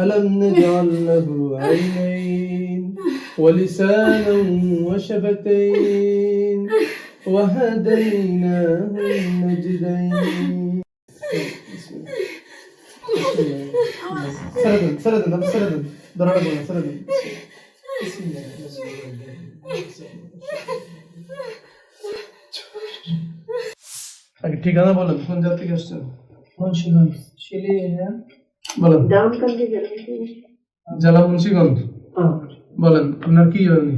ألم نجعل له عينين ولسانا وشفتين وهديناه النجدين. سردن ضربنا سردن. بسم الله. আগে ঠিকানা বলেন, কোন জায়গা থেকে আসছেন? মুন্সিগঞ্জ শিলিগুড়ি। বলেন। জেলা মুন্সিগঞ্জ। বলেন আপনার কি হয়নি?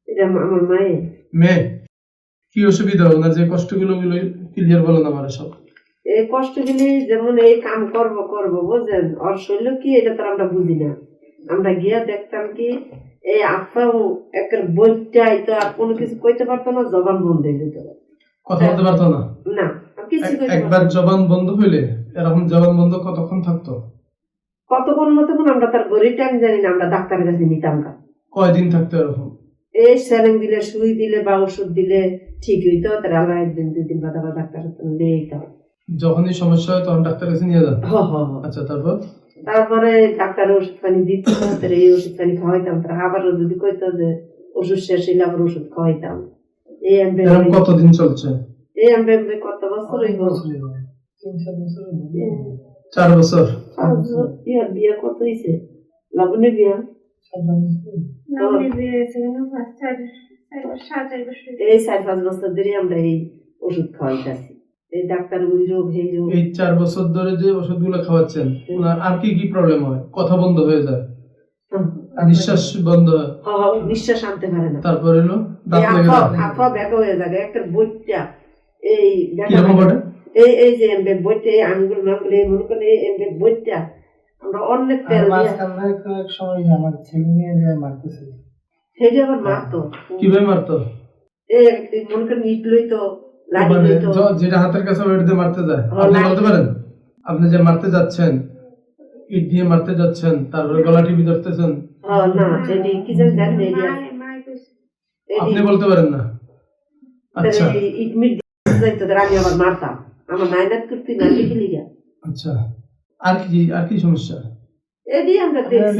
এটা আমার মায়ের মেয়ে। কি অসুবিধা? ওনার যে কষ্টগুলো ক্লিয়ার বলেন আমার সব। এই কষ্টগুলি যেমন এই কাম করব বুঝলেন, ওর শৈল কি এটা তো আমরা বুঝি না। আমরা গিয়া দেখতাম কি এই আফাও একের বইটাই তো আর কোনো কিছু কইতে পারতো না, জবান বন্ধ হয়ে যেত, কথা বলতে পারতো না। না কিছু একবার জবান বন্ধ হইলে এরকম জবান বন্ধ কতক্ষণ থাকতো? কতক্ষণ মতক্ষণ আমরা তার গড়ি টাইম জানি না, আমরা ডাক্তারের কাছে নিতাম না। কয়দিন থাকতো এরকম? এই স্যালিং দিলে, সুই দিলে বা ওষুধ দিলে ঠিক হইতো, তার আল্লাহ একদিন দুদিন বাদ আবার ডাক্তারের কাছে নিয়ে যেতাম। যখনই সমস্যা হয় তখন ডাক্তারের কাছে নিয়ে যান? আচ্ছা, তারপরে ডাক্তার ওষুধ পানি দিত, এই ওষুধ পানি খাওয়াইতাম, তার আবার যদি কইতো যে ওষুধ শেষ হইলে আবার ওষুধ খাওয়াইতাম। কতদিন চলছে? কত বছর হইব? 4 বছর। বিয়ে কত হয়েছে? লাবণীর বিয়া এই 4-5 বছর ধরে আমরা এই ওষুধ খাওয়াইতেছি। এই ডাক্তার ওই রোগ এই রোগ। এই 4 বছর ধরে যে ওষুধগুলো খাওয়াচ্ছেন, ওনার আর কি কি প্রবলেম হয়? কথা বন্ধ হয়ে যায়, নিঃশ্বাস বন্ধ হয়, নিঃশ্বাস আনতে পারে না। তারপর হলো দাঁত লেগে যায়, হাফা ব্যাকা হয়ে যায়, একটা বইটা এই কিরকম বটে এই যে এমবে বইটা আঙ্গুল মাঙ্গুল এই মনে করেন এই এমবে বইটা আমরা অনেক তেল দিয়ে এক সময় আমার ছেলে নিয়ে মারতেছে। সেই যে আবার মারতো। কিভাবে মারতো? এই মনে করেন ইট লইতো, লাঠি লইতো, যেটা হাতের কাছে ওইটাতে মারতে যায়। আপনি বলতে পারেন আপনি যে মারতে যাচ্ছেন, ইট দিয়ে মারতে যাচ্ছেন, তারপরে গলা টিপে ধরতেছেন? না সেটি কি জানি না, আপনি বলতে পারেন না? আচ্ছা, ইট মিট যাইতো, আমি আবার মারতাম, আমার নাইনাত করতে না দেখি লিগা। আচ্ছা, আর কি সমস্যা? এডি আমরা দেখছি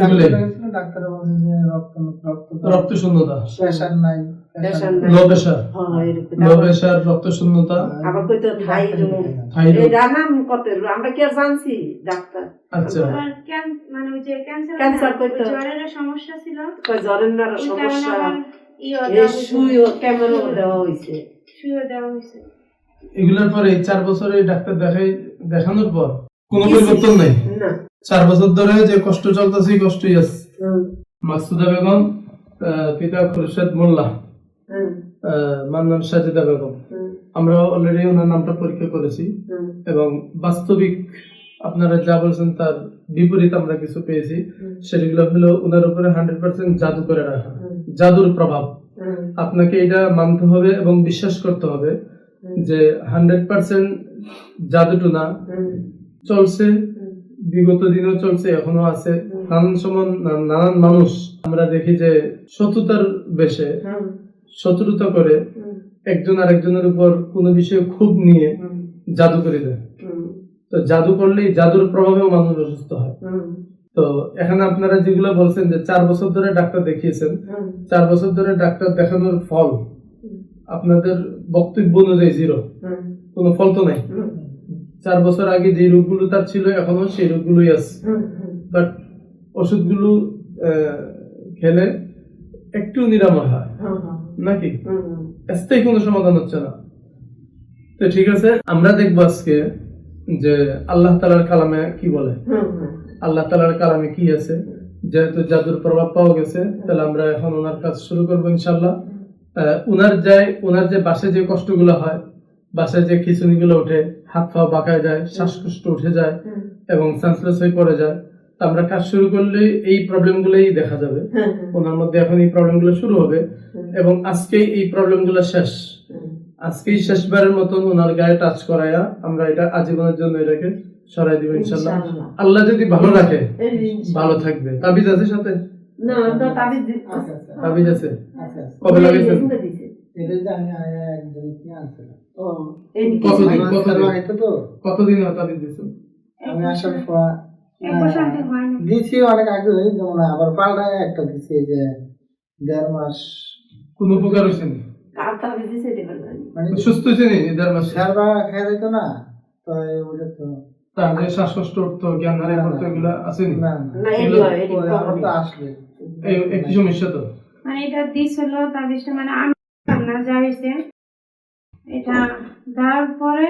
ডাক্তার বলে যে রক্ত শূন্যতা, প্রেসার নাই, লো প্রেসার, রক্ত শূন্যতা, আবার কইতো থাইরয়েড। এই নাম কত আমরা কি আর জানছি ডাক্তার? আচ্ছা, মানে ওই যে ক্যান্সার কইতো, জ্বরের সমস্যা ছিল, কই জ্বরের না সমস্যা, এই সুইও ক্যামেরা দেওয়া হইছে, এগুলোর পরে 4 বছরে ডাক্তার দেখানোর পর কোনো পরিবর্তন নাই? না, 4 বছর ধরে যে কষ্ট চলতেছে এই কষ্টই আছে। মাকসুদা বেগম, পিতা খুরশেদ মোল্লা, মার নাম সাজেদা বেগম। আমরা অলরেডি ওনার নামটা পরীক্ষা করেছি এবং বাস্তবিক আপনারা যা বলছেন তার বিপরীত আমরা কিছু পেয়েছি। সেগুলো হলো ওনার উপরে 100% জাদু করে রাখা, জাদুর প্রভাব। আপনাকে এটা মানতে হবে এবং বিশ্বাস করতে হবে যে 100% জাদুটু না, চলছে, বিগত দিনও চলছে, এখনো আছে। নানান মানুষ আমরা দেখি যে শত্রুতার বেশে শত্রুতা করে একজন আরেকজনের উপর কোনো বিষয়ে ক্ষোভ নিয়ে জাদু করে দেয়। তো জাদু করলেই জাদুর প্রভাবেও মানুষ অসুস্থ হয়। তো এখানে আপনারা যেগুলো বলছেন যে 4 বছর ধরে ডাক্তার দেখিয়েছেন, 4 বছর ধরে ডাক্তার দেখানোর ফল আপনাদের বক্তব্য অনুযায়ী 0, কোনো ফল তো নাই। 4 বছর আগে যে রোগগুলো তার ছিল এখনো সেই রোগগুলোই আছে, বাট ওষুধগুলো খেলে একটু নিরাময় হয় নাকি, স্থায়ী কোনো সমাধান হচ্ছে না। তো ঠিক আছে, আমরা দেখবো আজকে যে আল্লাহ তাআলার কালামে কি বলে, আল্লাহ তাআলার কালামে কি আছে। যেহেতু জাদুর প্রভাব পাওয়া গেছে, তাহলে আমরা এখন ওনার কাজ শুরু করবো ইনশাআল্লাহ। ওনার যে বাসায় যে কষ্টগুলো হয়, বাসায় যে খিঁচুনিগুলো ওঠে, হাত পা বাঁকায় যায়, শ্বাসকষ্ট উঠে যায় এবং সেন্সলেস হয়ে পড়ে যায়, আমরা কাজ শুরু করলে এই প্রবলেমগুলোই দেখা যাবে ওনার মধ্যে। এখন এই প্রবলেমগুলো শুরু হবে এবং আজকেই এই প্রবলেমগুলো শেষ, আজকেই শেষবারের মতন ওনার গায়ে টাচ করায়া আমরা এটা আজীবনের জন্য এটাকে সরাই দিব ইনশাআল্লাহ। আল্লাহ যদি ভালো রাখে ভালো থাকবে। তাবিজ আছে সাথে? না, তাবিজ আছে। কবে লাগাইছেন? কতদিন তাবিজ দিয়েছেন? আমি আসার পর একবার শান্তি হয় না। দিছি অনেক আগে, যেমন আবার পাল্টায় একটা দিছি এই যে 1.5 মাস, কোনো উপকার হয়েছে না? কার তাবিজ দিছে এটা বলবেন। মানে সুস্থ হয়েছে নি 1.5 মাস? সারবা খেয়ে যেত না, তো ওটা তো তার যে শ্বাসকষ্ট উঠতো, জ্ঞান হারিয়ে পড়তো, এগুলো আছে নি? না না এগুলো ওই আমার তো আসলে একই সমস্যা তো। মানে এটা দিছিল তাবিজটা, মানে আমি জানতাম না যা হয়েছে। এটা দেওয়ার পরে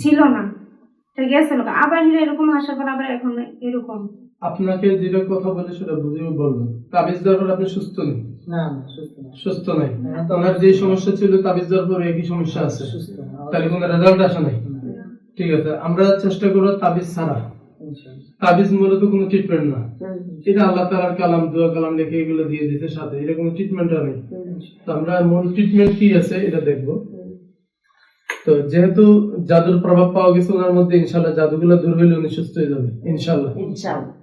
ছিল না, এটা গেছিল, আবার এরকম আসার পর আবার এখন এরকম। আপনাকে যেটা কথা বলে সেটা বুঝিয়ে বলবেন। তাবিজ দেওয়ার পর আপনি সুস্থ নেই? না না সুস্থ না, সুস্থ নাই। ওনার যে সমস্যা ছিল তাবিজ দেওয়ার পর একই সমস্যা আছে, সুস্থ না। তাহলে কোনো রেজাল্ট আসে নাই। ঠিক আছে, আমরা চেষ্টা করবো তাবিজ ছাড়া। ইনশাআল্লাহ। তাবিজ মূলত কোনো ট্রিটমেন্ট না, এটা আল্লাহ তাআলার কালাম, দোয়া কালাম লিখে এগুলো দিয়ে দিতে সাথে, এটা কোনো ট্রিটমেন্ট নেই। তো আমরা মূল ট্রিটমেন্ট কি আছে এটা দেখবো। তো যেহেতু জাদুর প্রভাব পাওয়া গেছে ওনার মধ্যে, ইনশাআল্লাহ জাদুগুলো দূর হইলে উনি সুস্থ হয়ে যাবে ইনশাআল্লাহ। ইনশাআল্লাহ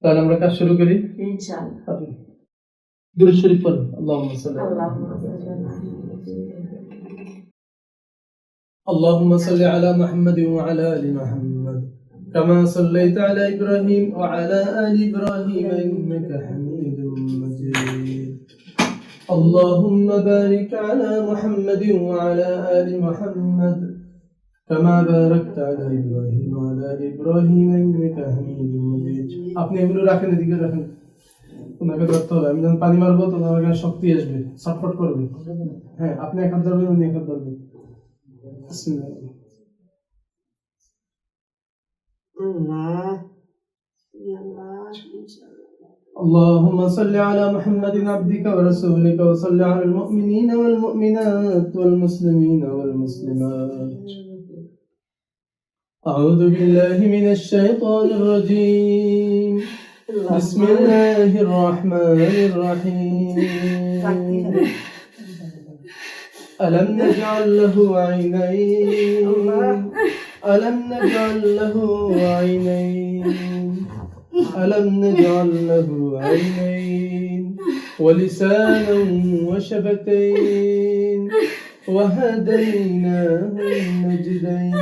তাহলে আমরা কাজ শুরু করি। ইনশাআল্লাহ। আপনি দুরূদ শরীফ পড়ুন। আল্লাহুম্মা সাল্লি আল্লাহুম্মা সাল্লি আলা اللهم صل على محمد وعلى آل محمد كما صليت على إبراهيم وعلى آل إبراهيم إنك حميد مجيد. اللهم بارك على محمد وعلى آل محمد كما باركت على إبراهيم وعلى آل إبراهيم إنك حميد مجيد. আপনি এগুলো রাখেন, এদিকে রাখেন, ওনাকে ধরতে হবে। আমি যখন পানি মারবো তো ওনার শক্তি আসবে, সাপোর্ট করবে। হ্যাঁ, আপনি এক হাত ধরবেন, উনি এক হাত ধরবেন। বিসমিল্লাহ। আল্লাহ আল্লাহ ইনশাআল্লাহ। اللهم صل على محمد عبدك ورسولك وصل على المؤمنين والمؤمنات والمسلمين والمسلمات. أعوذ بالله من الشيطان الرجيم. بسم الله الرحمن الرحيم. ألم نجعل له عينين ألم نجعل له عينين ألم نجعل له عينين ولسانا وشفتين وهديناه النجدين.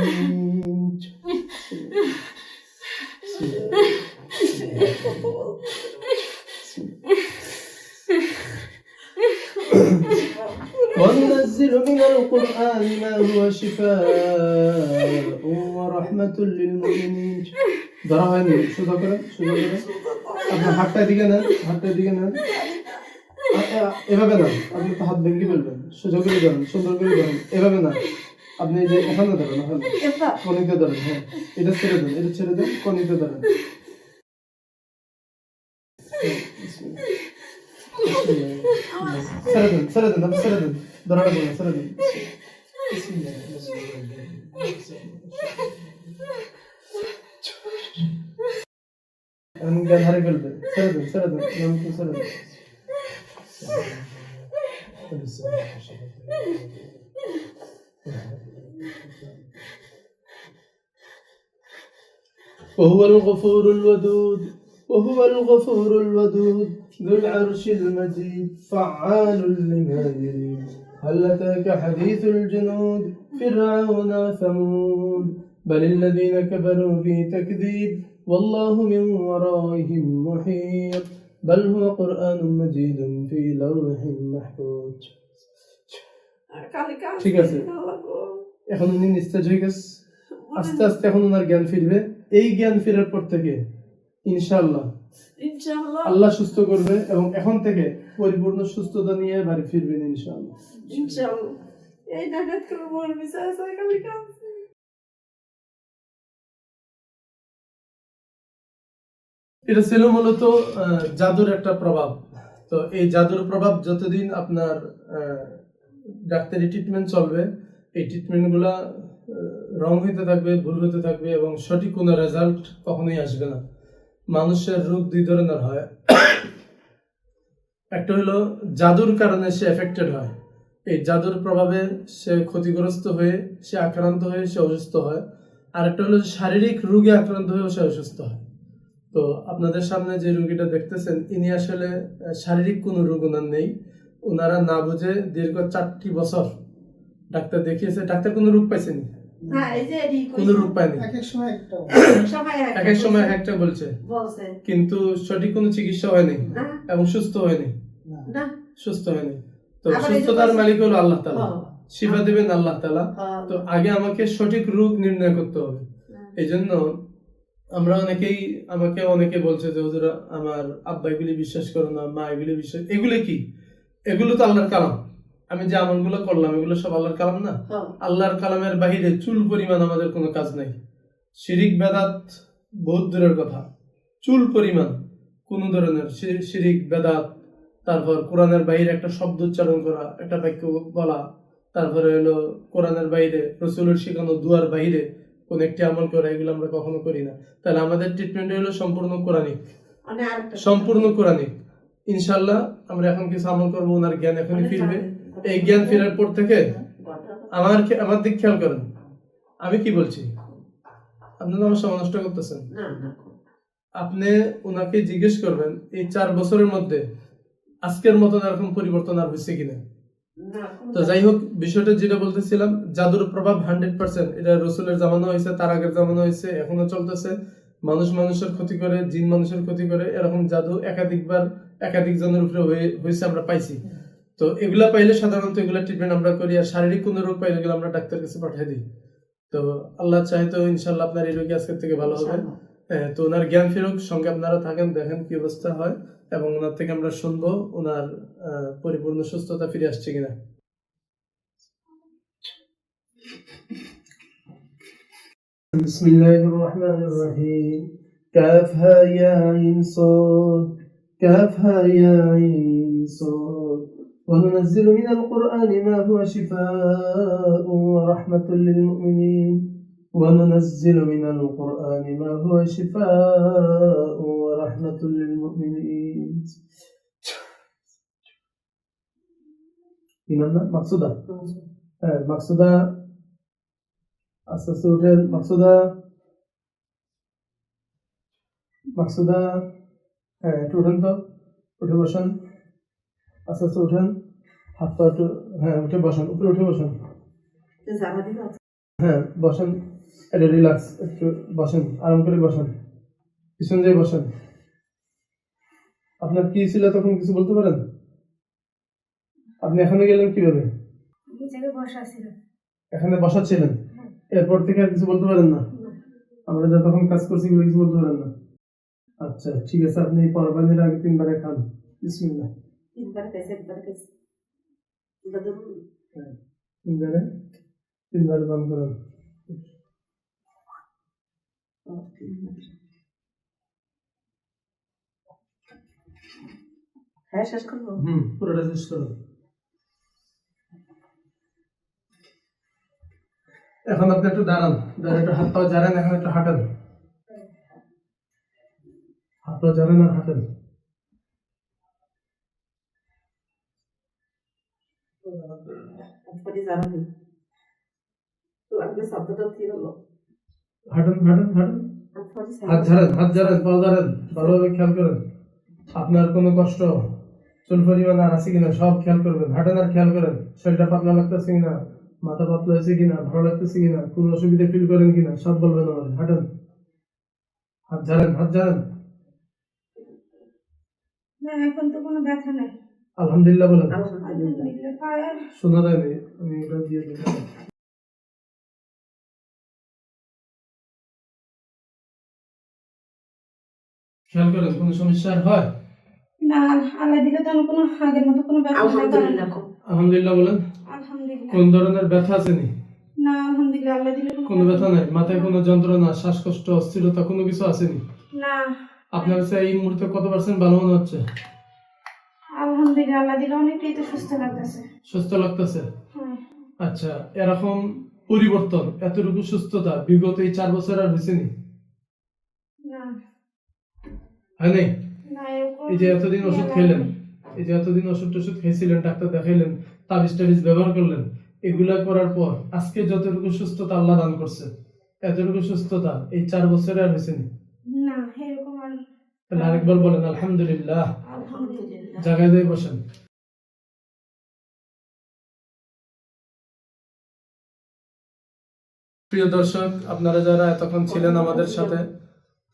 وننزل من القرآن ما هو شفاء ورحمة للمؤمنين. দাঁড়ায়নি, সোজা করে, সোজা করে। আপনার হাতটা দিকে নেন, হাতটা দিকে নেন, এভাবে না, আপনি তো হাত ভেঙে ফেলবেন। সোজা করে ধরেন, সুন্দর করে ধরেন, এভাবে না, আপনি যে এখানে ধরেন, ওখানে কনিতে ধরেন। হ্যাঁ, এটা ছেড়ে দেন, এটা ছেড়ে দেন, কনিতে ধরেন। ছেড়ে দেন, ছেড়ে দেন, আপনি ছেড়ে দেন, ধরাটা বলেন, ছেড়ে দেন। জ্ঞান হারিয়ে ফেলবে, ছেড়ে দেন, ছেড়ে দেন, ছেড়ে দেন। وهو الغفور الودود وهو الغفور الودود ذو العرش المجيد فعال لما يريد. هل أتاك حديث الجنود فرعون وثمود بل الذين كفروا في تكذيب والله من ورائهم محيط بل هو قرآن مجيد في لوح محفوظ. ঠিক আছে, এখন উনি নিস্তেজ হয়ে গেছে, আস্তে আস্তে এখন ওনার জ্ঞান ফিরবে। এই জ্ঞান ফেরার পর থেকে ইনশাআল্লাহ আল্লাহ সুস্থ করবে এবং এখন থেকে পরিপূর্ণ সুস্থতা নিয়ে বাড়ি ফিরবেন ইনশাআল্লাহ। ইনশাআল্লাহ। এই ডাকাত করে বলবি স্যার খালি কাজ। এটা ছিল মূলত জাদুর একটা প্রভাব। তো এই জাদুর প্রভাব যতদিন আপনার ডাক্তারি ট্রিটমেন্ট চলবে, এই ট্রিটমেন্ট গুলা রং হইতে থাকবে, ভুল হতে থাকবে এবং সঠিক কোনো রেজাল্ট কখনোই আসবে না। মানুষের রোগ দুই ধরনের হয়, একটা হলো জাদুর কারণে সে এফেক্টেড হয়, এই জাদুর প্রভাবে সে ক্ষতিগ্রস্ত হয়ে, সে আক্রান্ত হয়ে সে অসুস্থ হয়। আর একটা হলো শারীরিক রোগে আক্রান্ত হয়ে সে অসুস্থ হয়। তো আপনাদের সামনে যে রোগীটা দেখতেছেন, ইনি আসলে শারীরিক কোনো রোগ ওনার নেই। ওনারা না বুঝে দীর্ঘ 4টি বছর ডাক্তার দেখিয়েছে, ডাক্তার কোনো রোগ পাইছেনি, হ্যাঁ এই যে এডি কোনো রূপ পায়নি, এক এক সময় একটা সবাই এক এক সময় এক একটা বলছে, বলছে কিন্তু সঠিক কোনো চিকিৎসা হয়নি না এবং সুস্থ হয়নি, না। না সুস্থ হয়নি। তো আবার এই যে সুস্থতার বলছে- মালিক হলো আল্লাহ তাআলা, হ্যাঁ। শিফা দিবেন আল্লাহ তাআলা। হ্যাঁ। তো আগে আমাকে সঠিক রোগ নির্ণয় করতে হবে। এই জন্য আমরা অনেকে বলছে যে হুজুর আমার আব্বা এগুলি বিশ্বাস করো না, মা এগুলি বিশ্বাস, এগুলি কি? এগুলো তো আল্লাহর কালাম। আমি যে আমলগুলো করলাম এগুলো সব আল্লাহর কালাম না? হ্যাঁ। আল্লাহর কালামের বাহিরে চুল পরিমাণ আমাদের কোনো কাজ নাই। শিরিক বেদাত বহুত দূরের কথা, চুল পরিমাণ কোন ধরনের শিরিক বেদাত, তারপর কোরআনের বাইরে একটা শব্দ উচ্চারণ করা, একটা বাক্য বলা, তারপরে হলো কোরআনের বাইরে রসুলের শেখানো দুয়ার বাইরে কোন একটি আমল করা, এগুলো আমরা কখনো করি না। তাহলে আমাদের ট্রিটমেন্ট হলো সম্পূর্ণ কোরআনিক, মানে আরেকটা সম্পূর্ণ কোরআনিক। ইনশাল্লাহ আমরা এখন কিছু আমল করবো, ওনার জ্ঞান এখনই ফিরবে। এই জ্ঞান ফেরার পর থেকে আমার দিক খেয়াল করেন, আমি কি বলছি, আপনি তো আমার সময় নষ্ট করতেছেন। না না আপনি ওনাকে জিজ্ঞেস করবেন এই 4 বছরের মধ্যে আজকের মতন এরকম পরিবর্তন আর হয়েছে কিনা। না তো যাই হোক, বিষয়টা যেটা বলতেছিলাম, জাদুর প্রভাব 100%। এটা রসুলের জামানো হয়েছে, তার আগের জামানো হয়েছে, এখনো চলতেছে। মানুষ মানুষের ক্ষতি করে, জিন মানুষের ক্ষতি করে, এরকম জাদু একাধিকবার একাধিক জনের উপরে হয়েছে, আমরা পাইছি। তো এগুলা পাইলে সাধারণত এগুলা ট্রিটমেন্ট আমরা করি, আর শারীরিক কোনো রোগ পাইলে এগুলো আমরা ডাক্তারের কাছে পাঠিয়ে দিই। তো আল্লাহ চাহে তো ইনশাল্লাহ আপনার এই রোগী আজকের থেকে ভালো হবে। তো ওনার জ্ঞান ফেরুক, সঙ্গে আপনারা থাকেন, দেখেন কি অবস্থা হয়, এবং ওনার থেকে আমরা শুনবো ওনার পরিপূর্ণ সুস্থতা ফিরে আসছে কিনা। بسم الله الرحمن الرحيم. كافها يا عين صاد، كافها يا عين صاد. وننزل من القرآن ما هو شفاء ورحمة للمؤمنين، وننزل من القرآن ما هو شفاء ورحمة للمؤمنين. إمامنا مقصودة مقصودة আস্তে উঠেন। মাকসুদা হ্যাঁ একটু উঠেন, তো উঠে বসেন, আস্তে আস্তে উঠেন, হাত পা একটু, হ্যাঁ উঠে বসেন, উপরে উঠে বসেন, হ্যাঁ বসেন, এটা রিল্যাক্স, একটু বসেন, আরাম করে বসেন, পিছন দিয়ে বসেন। আপনার কি ছিল তখন, কিছু বলতে পারেন? আপনি এখানে গেলেন কিভাবে? এখানে বসা ছিলেন, এরপর থেকে আর কিছু বলতে পারেন না? আমরা যতক্ষণ কাজ করছি এগুলো কিছু বলতে পারেন না? আচ্ছা ঠিক আছে, আপনি পরবানের আগে 3 বারে খান। বিসমিল্লাহ। 3 বার খাইছে, 1 বার খাইছে। হ্যাঁ 3 বারে পান করেন। হ্যাঁ শেষ করবো। পুরোটা শেষ করুন। এখন আপনি একটু দাঁড়ান, একটু হাত পা ঝাড়েন, এখন একটু হাঁটেন, হাত পা ঝাড়েন আর হাঁটেন। হাঁটেন হাঁটেন হাঁটেন, হাত ঝাড়েন, পা ঝাড়েন, ভালোভাবে খেয়াল করেন আপনার কোনো কষ্ট চুল পরিমাণ আর আছে কিনা, সব খেয়াল করবেন। হাঁটেন আর খেয়াল করেন শরীরটা পাতলা লাগতেছে কিনা, মাথা পাতলা হয়েছে কিনা, ভালো লাগতেছে কিনা, কোনো অসুবিধা ফিল করেন কিনা, সব বলবেন আমাদের। হাঁটেন, হাত ঝাড়েন। না এখন তো কোনো ব্যথা নাই। আলহামদুলিল্লাহ বলেন। আলহামদুলিল্লাহ। পায়ের শোনা যায়নি, আমি এটা দিয়ে দিই। খেয়াল করেন কোনো সমস্যা আর হয়? না আল্লাহ দিলে তো কোনো আগের মতো কোনো ব্যথা নাই। আলহামদুলিল্লাহ বলেন। আলহামদুলিল্লাহ। কোন ধরনের ব্যথা আসেনি? না আলহামদুলিল্লাহ, আল্লাহ দিলে কোনো ব্যথা নাই? মাথায় কোনো যন্ত্রণা, শ্বাসকষ্ট, অস্থিরতা কোনো কিছু আসেনি? না। আপনার কাছে এই মুহূর্তে কত পার্সেন্ট ভালো মনে হচ্ছে? আলহামদুলিল্লাহ, আল্লাহ দিলে অনেকটাই তো সুস্থ লাগতেছে। সুস্থ লাগতেছে? হ্যাঁ। আচ্ছা, এরকম পরিবর্তন, এতটুকু সুস্থতা বিগত এই 4 বছর আর হয়েছেনি? না। হয় নাই? না এরকম। এই যে এতদিন ওষুধ খেলেন, এই যে এতদিন ওষুধ খাইছিলেন, ডাক্তার দেখাইলেন, তাবিজ ব্যবহার করলেন, এগুলা করার পর আজকে যতটুকু সুস্থতা আল্লাহ দান করছে, এতটুকু সুস্থতা এই 4 বছরে আর হয়েছেনি? না এরকম আর। তাহলে আরেকবার বলেন আলহামদুলিল্লাহ। আলহামদুলিল্লাহ। জায়গায় দিয়ে বসেন। প্রিয় দর্শক, আপনারা যারা এতক্ষণ ছিলেন আমাদের সাথে,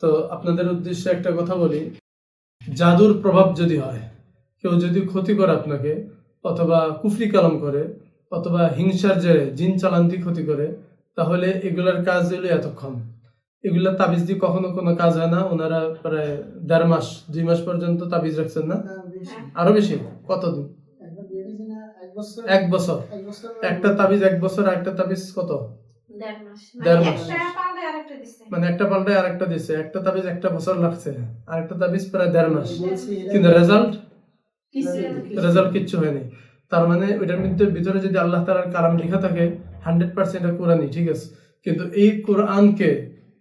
তো আপনাদের উদ্দেশ্যে একটা কথা বলি। জাদুর প্রভাব যদি হয়, কেউ যদি ক্ষতি করে আপনাকে, অথবা কুফরি কালাম করে, অথবা হিংসার জেরে জিন চালান্তি ক্ষতি করে, তাহলে এগুলার কাজ হলো এতক্ষণ। এগুলা তাবিজ দিয়ে কখনো কোনো কাজ হয় না। ওনারা প্রায় 1.5 মাস 2 মাস পর্যন্ত তাবিজ রাখছেন না? আরো বেশি? কতদিন? একবার দিয়ে দিয়েছি না, 1 বছর। 1 বছর। 1 বছর একটা তাবিজ 1 বছর, আর একটা তাবিজ কত? 1.5 মাস। 1.5 মাস। একটা পাল্টে আরেকটা দিছে। মানে একটা পাল্টায় আরেকটা দিছে। একটা তাবিজ 1 বছর লাগছে, আর একটা তাবিজ প্রায় 1.5 মাস। বলছি কিন্তু রেজাল্ট কিচ্ছু হয়নি। তার মানে ওইটার মধ্যে ভিতরে যদি আল্লাহ তাআলার কালাম লেখা থাকে 100% এটা কোরআনই, ঠিক আছে। কিন্তু এই কোরআনকে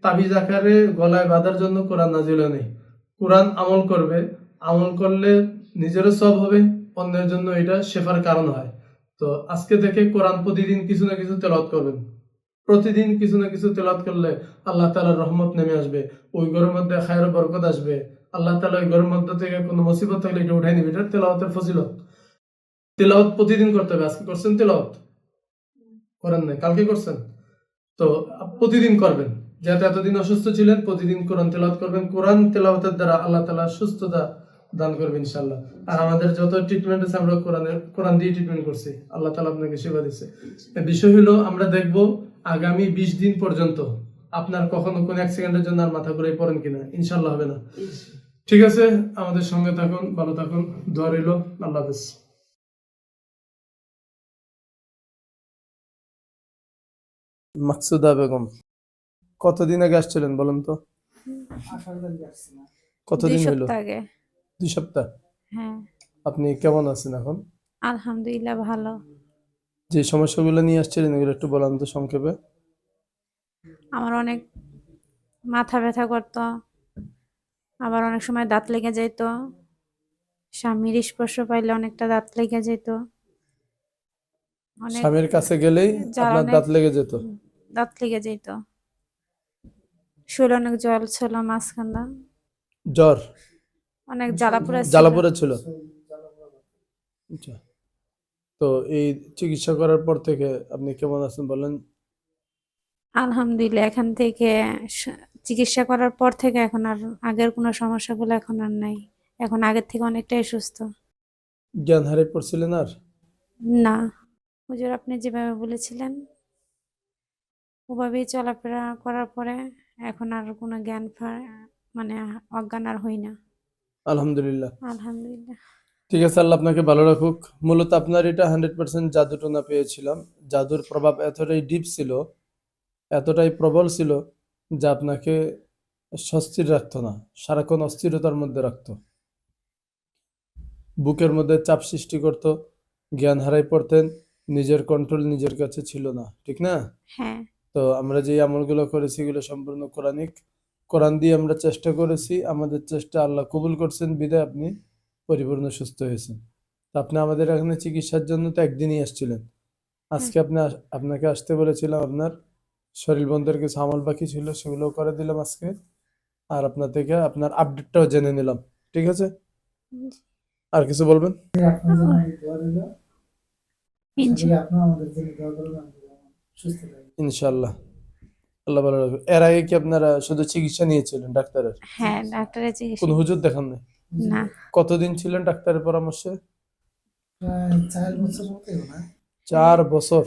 তাবিজ আকারে গলায় বাঁধার জন্য কোরআন নাজিল হয়নি। কোরআন আমল করবে, আমল করলে নিজেরও সব হবে, অন্যের জন্য এটা শেফার কারণ হয়। তো আজকে থেকে কোরআন প্রতিদিন কিছু না কিছু তেলাওয়াত করবেন। প্রতিদিন কিছু না কিছু তেলাওয়াত করলে আল্লাহ তাআলার রহমত নেমে আসবে, ওই ঘরের মধ্যে খায়ের বরকত আসবে। আল্লাহ তাআলা ওই ঘরের মধ্যে থেকে কোনো মুসিবত থাকলে এটা উঠাই নিবে। এটা তেলাওয়াতের ফজিলত। তেলাওয়াত প্রতিদিন করতে হবে। আজকে করছেন তেলাওয়াত? করেন নাই? কালকে করছেন? তো প্রতিদিন করবেন। যেহেতু এতদিন অসুস্থ ছিলেন, প্রতিদিন কোরআন তেলাওয়াত করবেন। কোরআন তেলাওয়াতের দ্বারা আল্লাহ তাআলা সুস্থতা দান করবেন ইনশাআল্লাহ। আর আমাদের যত ট্রিটমেন্ট আছে আমরা কোরআন দিয়ে ট্রিটমেন্ট করছি। আল্লাহ তাআলা আপনাকে সেবা দিচ্ছে। বিষয় হলো, আমরা দেখব আগামী 20 দিন পর্যন্ত আপনার কখনো কোন এক সেকেন্ডের জন্য আর মাথা ঘুরে পড়েন কিনা। ইনশাআল্লাহ হবে না। ঠিক আছে, আমাদের সঙ্গে থাকুন, ভালো থাকুন, দোয়া রইল। আল্লাহ হাফেজ। মাকসুদা বেগম, কতদিন আগে আসছিলেন বলেন তো? 18 তারিখ আসছি না। কতদিন 2 হলো? সপ্তাহ আগে। 2 সপ্তাহ। হ্যাঁ, আপনি কেমন আছেন এখন? আলহামদুলিল্লাহ ভালো। যে সমস্যাগুলো নিয়ে আসছিলেন এগুলো একটু বলেন তো সংক্ষেপে। আমার অনেক মাথা ব্যথা করতো, আবার অনেক সময় দাঁত লেগে যেত। স্বামীর স্পর্শ পাইলে অনেকটা দাঁত লেগে যেত। অনেক স্বামীর কাছে গেলেই জ্বালা, আপনার অনেক দাঁত লেগে যেত? দাঁত লেগে যেত। শরীরে অনেক জল ছিল, মাঝখানটা জ্বর? অনেক জ্বালা পোড়া ছিল। জ্বালাপোড়া ছিল? আচ্ছা। তো এই চিকিৎসা করার পর থেকে আপনি কেমন আছেন বলেন? আলহামদুলিল্লাহ, এখান থেকে চিকিৎসা করার পর থেকে এখন আর আগের কোনো সমস্যাগুলো এখন আর নাই। এখন আগের থেকে অনেকটাই সুস্থ। জ্ঞান হারিয়ে পড়ছিলেন আর? না, হুজুর আপনি যেভাবে বলেছিলেন ওভাবেই চলাফেরা করার পরে এখন আর কোনো মানে অজ্ঞান আর হই না। আলহামদুলিল্লাহ। আলহামদুলিল্লাহ। ঠিক আছে, আল্লাহ আপনাকে ভালো রাখুক। মূলত আপনার এটা 100% জাদুটোনা পেয়েছিলাম। জাদুর প্রভাব এতটাই ডিপ ছিল, এতটাই প্রবল ছিল, যা আপনাকে স্বস্তির রাখতো না, সারাক্ষণ অস্থিরতার মধ্যে রাখতো, বুকের মধ্যে চাপ সৃষ্টি করত, জ্ঞান হারাই পড়তেন, নিজের কন্ট্রোল নিজের কাছে ছিল না, ঠিক না? হ্যাঁ, তো আমরা যে আমলগুলো করেছি এগুলো সম্পূর্ণ কোরআনিক। কোরআন দিয়ে আমরা চেষ্টা করেছি, আমাদের চেষ্টা আল্লাহ কবুল করছেন, বিধায় আপনি পরিপূর্ণ সুস্থ হয়েছেন। তো আপনি আমাদের এখানে চিকিৎসার জন্য তো একদিনই আসছিলেন। আজকে আপনাকে আসতে বলেছিলাম, আপনার শরীর বন্ধের কিছু আমল বাকি ছিল, সেগুলোও করে দিলাম আজকে। আর আপনার থেকে আপনার আপডেটটাও জেনে নিলাম, ঠিক আছে? আর কিছু বলবেন? আপনার জন্য আমি দোয়া রইল। আশা করি আপনিও আমাদের জন্য দোয়া করবেন, আমরা যেন সুস্থ থাকি। ইনশাআল্লাহ, আল্লাহ ভালো রাখবে। এর আগে কি আপনারা শুধু চিকিৎসা নিয়েছিলেন ডাক্তারের? হ্যাঁ, ডাক্তারের কোন চিকিৎসা। হুজুর দেখান নাই? না, কতদিন ছিলেন ডাক্তারের পরামর্শে? প্রায় 4 বছর মতো না। 4 বছর?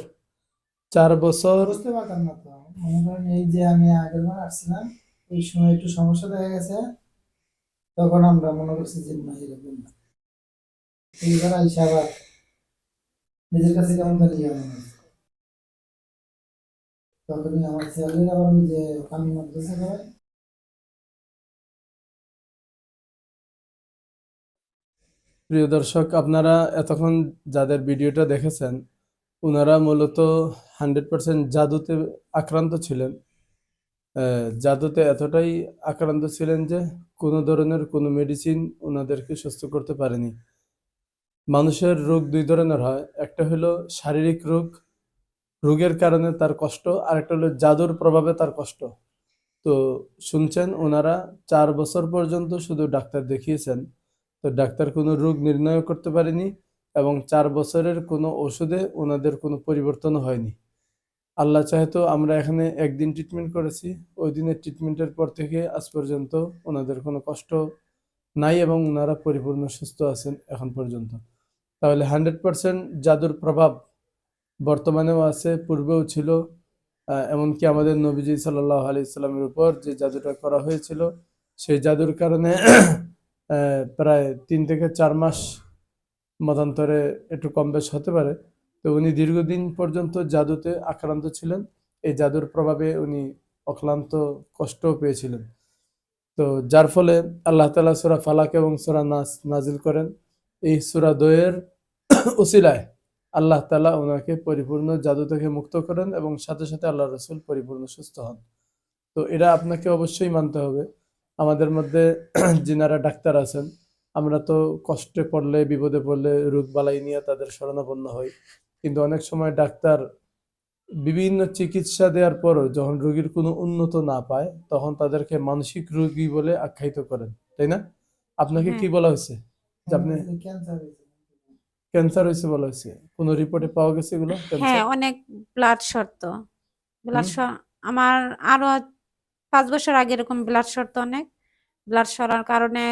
4 বছর? বুঝতে পারতাম না তো। মনে করেন এই যে আমি আগের বার আসছিলাম, ওই সময় একটু সমস্যা দেখা গেছে, তখন আমরা মনে করছি যে না এরকম না। এইবার আইসা আবার নিজের কাছে কেমন জানি ইয়া মনে হচ্ছে। তখনই আমার ছেলের আবার ওই যে কামি মাদ্রাসা করে, প্রিয় দর্শক, আপনারা এতক্ষণ যাদের ভিডিওটা দেখেছেন ওনারা মূলত 100% জাদুতে আক্রান্ত ছিলেন। জাদুতে এতটাই আক্রান্ত ছিলেন যে কোনো ধরনের কোনো মেডিসিন ওনাদেরকে সুস্থ করতে পারেনি। মানুষের রোগ 2 ধরনের হয়, একটা হলো শারীরিক রোগ, রোগের কারণে তার কষ্ট, আর একটা হলো জাদুর প্রভাবে তার কষ্ট। তো শুনছেন ওনারা 4 বছর পর্যন্ত শুধু ডাক্তার দেখিয়েছেন, তো ডাক্তার কোনো রোগ নির্ণয় করতে পারেনি, এবং 4 বছরের কোনো ওষুধে ওনাদের কোনো পরিবর্তন হয়নি। আল্লাহ চাহেতো আমরা এখানে একদিন ট্রিটমেন্ট করেছি, ওই দিনের ট্রিটমেন্টের পর থেকে আজ পর্যন্ত ওনাদের কোনো কষ্ট নাই এবং ওনারা পরিপূর্ণ সুস্থ আছেন এখন পর্যন্ত। তাহলে 100% জাদুর প্রভাব বর্তমানেও আছে, পূর্বেও ছিল। এমনকি আমাদের নবীজি সাল্লাল্লাহু আলাইহি সাল্লামের উপর যে জাদুটা করা হয়েছিল, সেই জাদুর কারণে প্রায় 3 থেকে 4 মাস মতান্তরে একটু কম বেশ হতে পারে, তো উনি দীর্ঘদিন পর্যন্ত জাদুতে আক্রান্ত ছিলেন। এই জাদুর প্রভাবে উনি অক্লান্ত কষ্টও পেয়েছিলেন। তো যার ফলে আল্লাহ তাআলা সূরা ফালাক এবং সূরা নাস নাজিল করেন। এই সূরা দ্বয়ের উসিলায় আল্লাহ তাআলা ওনাকে পরিপূর্ণ জাদু থেকে মুক্ত করেন এবং সাথে সাথে আল্লাহ রাসূল পরিপূর্ণ সুস্থ হন। তো এটা আপনাকে অবশ্যই মানতে হবে। আমাদের মধ্যে যিনারা ডাক্তার আছেন, আমরা তো কষ্টে পড়লে, বিপদে পড়লে রোগ বালাই নিয়ে তাদের শরণাপন্ন হই, কিন্তু অনেক সময় ডাক্তার বিভিন্ন চিকিৎসা দেওয়ার পরও যখন রোগীর কোনো উন্নত না পায়, তখন তাদেরকে মানসিক রোগী বলে আখ্যায়িত করেন, তাই না? আপনাকে কি হ্যাঁ। বলা হয়েছে যে আপনি ক্যান্সার হয়েছে। ক্যান্সার হয়েছে বলা হয়েছে? কোনো রিপোর্টে পাওয়া গেছে এগুলো হ্যাঁ, ক্যান্সার? অনেক ব্লাড শর্ট। ব্লাড হুম। আমার আরো 5 বছর আগে এরকম ব্লাড শর্ট অনেক। ব্লাড সরার কারণে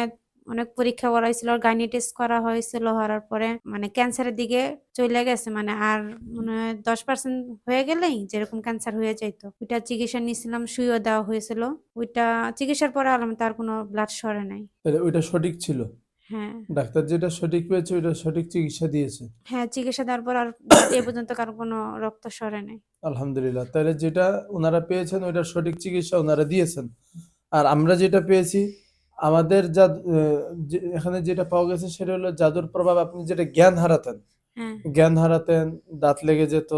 অনেক পরীক্ষা করা হয়েছিল, গাইনি টেস্ট করা হয়েছিল, হওয়ার পরে মানে ক্যান্সারের দিকে চলে গেছে, মানে আর মনে হয় 10% হয়ে গেলেই যেরকম ক্যান্সার হয়ে যাইতো। ওইটা চিকিৎসা নিয়েছিলাম, সুইও দেওয়া হয়েছিল। ওইটা চিকিৎসার পরে আলাম তার কোনো ব্লাড সরে নাই। তাহলে ওইটা সঠিক ছিল? হ্যাঁ, ডাক্তার যেটা সঠিক পেয়েছে ওইটা সঠিক চিকিৎসা দিয়েছে। হ্যাঁ, চিকিৎসা দেওয়ার পর আর এ পর্যন্ত কারো কোনো রক্ত সরে নাই। আলহামদুলিল্লাহ। তাহলে যেটা ওনারা পেয়েছেন ওইটার সঠিক চিকিৎসা ওনারা দিয়েছেন। আর আমরা যেটা পেয়েছি, আমাদের এখানে যেটা পাওয়া গেছে সেটা হলো জাদুর প্রভাব। আপনি যেটা জ্ঞান হারাতেন, হ্যাঁ, জ্ঞান হারাতেন, দাঁত লেগে যেত,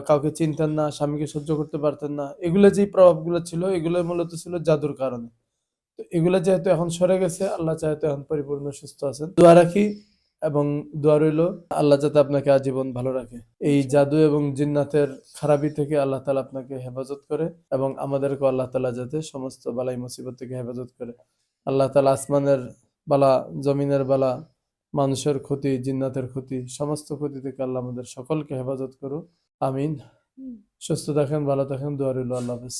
কাউকে চিনতেন না, স্বামীকে সহ্য করতে পারতেন না, এগুলো যেই প্রভাবগুলো ছিল এগুলো মূলত ছিল জাদুর কারণে। তো এগুলো যেহেতু এখন সরে গেছে, আল্লাহ চাইতে এখন পরিপূর্ণ সুস্থ আছেন। দোয়া রাখি এবং দোয়া রইল আল্লাহ যাতে আপনাকে আজীবন ভালো রাখে। এই জাদু এবং জিন্নাতের খারাপি থেকে আল্লাহ তাআলা আপনাকে হেফাজত করে এবং আমাদেরকে আল্লাহ তাআলা যাতে সমস্ত বালাই মুসিবত থেকে হেফাজত করে। আল্লাহ তাআলা আসমানের বালা, জমিনের বালা, মানুষের ক্ষতি, জিন্নাতের ক্ষতি, সমস্ত ক্ষতি থেকে আল্লাহ আমাদের সকলকে হেফাজত করুক। আমিন। হুম। সুস্থ থাকেন, ভালো থাকেন, দোয়া রইল। আল্লাহ হাফেজ।